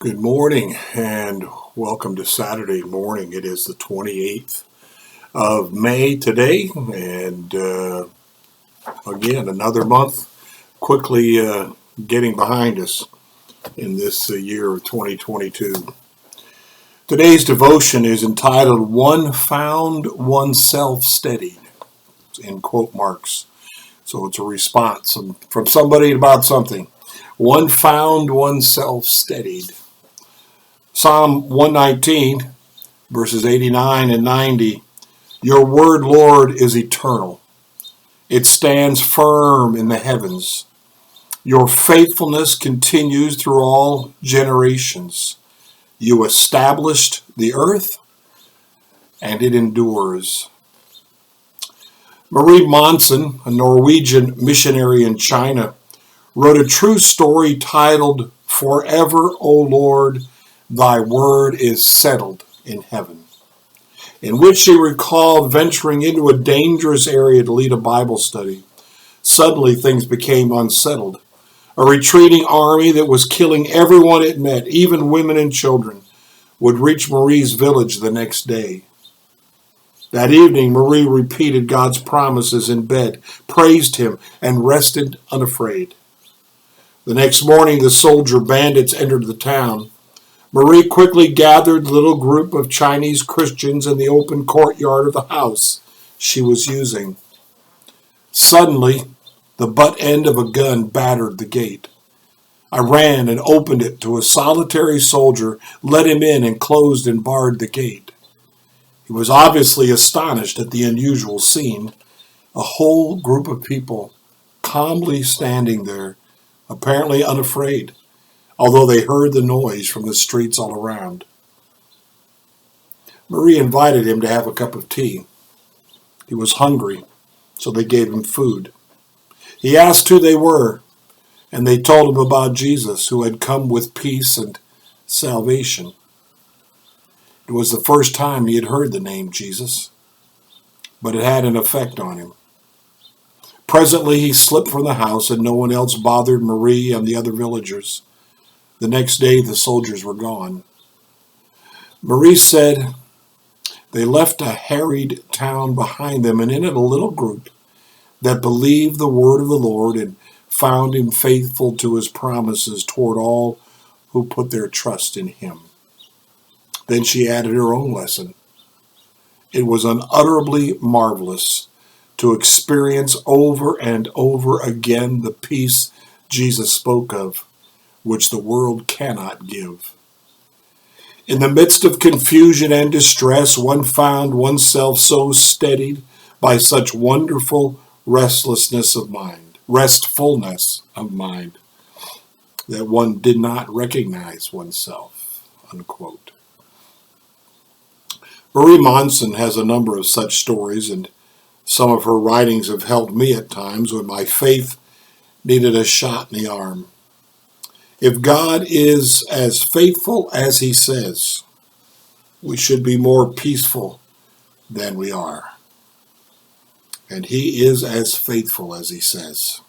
Good morning and welcome to Saturday morning. It is the 28th of May today, and again, another month quickly getting behind us in this year of 2022. Today's devotion is entitled One Found Oneself Steadied, in quote marks. So it's a response from somebody about something. One found oneself steadied. Psalm 119, verses 89 and 90. Your word, Lord, is eternal. It stands firm in the heavens. Your faithfulness continues through all generations. You established the earth, and it endures. Marie Monsen, a Norwegian missionary in China, wrote a true story titled, Forever, O Lord, Thy word is settled in heaven, in which she recalled venturing into a dangerous area to lead a Bible study. Suddenly things became unsettled. A retreating army that was killing everyone it met, even women and children, would reach Marie's village the next day. That evening, Marie repeated God's promises in bed, praised him, and rested unafraid. The next morning, the soldier bandits entered the town. Marie quickly gathered the little group of Chinese Christians in the open courtyard of the house she was using. Suddenly, the butt end of a gun battered the gate. I ran and opened it to a solitary soldier, let him in, and closed and barred the gate. He was obviously astonished at the unusual scene. A whole group of people calmly standing there, apparently unafraid, although they heard the noise from the streets all around. Marie invited him to have a cup of tea. He was hungry, so they gave him food. He asked who they were, and they told him about Jesus, who had come with peace and salvation. It was the first time he had heard the name Jesus, but it had an effect on him. Presently he slipped from the house, and no one else bothered Marie and the other villagers. The next day, the soldiers were gone. Marie said they left a harried town behind them, and in it a little group that believed the word of the Lord and found him faithful to his promises toward all who put their trust in him. Then she added her own lesson. It was unutterably marvelous to experience over and over again the peace Jesus spoke of, which the world cannot give. In the midst of confusion and distress, one found oneself so steadied by such wonderful restfulness of mind, that one did not recognize oneself, unquote. Marie Monsen has a number of such stories, and some of her writings have helped me at times when my faith needed a shot in the arm. If God is as faithful as he says, we should be more peaceful than we are. And he is as faithful as he says,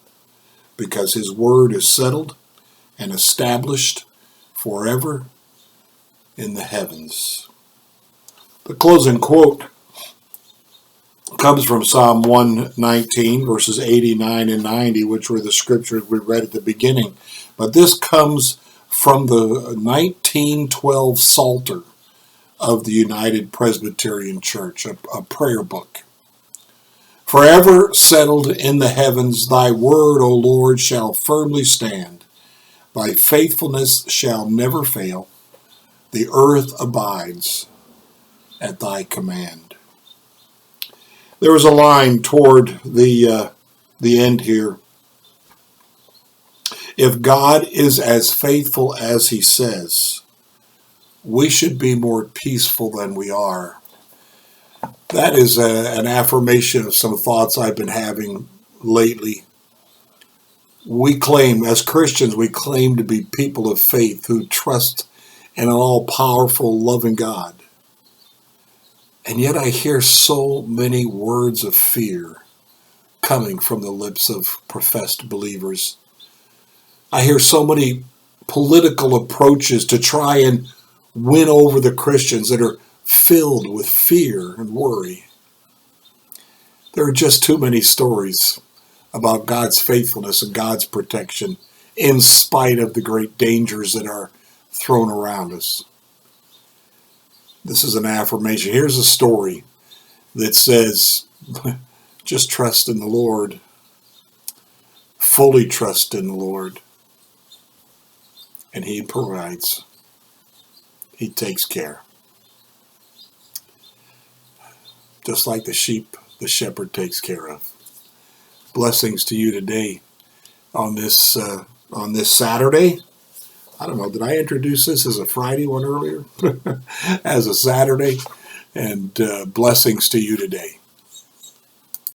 because his word is settled and established forever in the heavens. The closing quote comes from Psalm 119, verses 89 and 90, which were the scriptures we read at the beginning. But this comes from the 1912 Psalter of the United Presbyterian Church, a prayer book. Forever settled in the heavens, thy word, O Lord, shall firmly stand. Thy faithfulness shall never fail. The earth abides at thy command. There was a line toward the end here. If God is as faithful as he says, we should be more peaceful than we are. That is an affirmation of some thoughts I've been having lately. We claim, as Christians, we claim to be people of faith who trust in an all-powerful, loving God. And yet I hear so many words of fear coming from the lips of professed believers. I hear so many political approaches to try and win over the Christians that are filled with fear and worry. There are just too many stories about God's faithfulness and God's protection in spite of the great dangers that are thrown around us. This is an affirmation. Here's a story that says, just trust in the Lord. Fully trust in the Lord. And He provides. He takes care. Just like the sheep, the shepherd takes care of. Blessings to you today on this Saturday. I don't know, did I introduce this as a Friday one earlier? As a Saturday. And blessings to you today.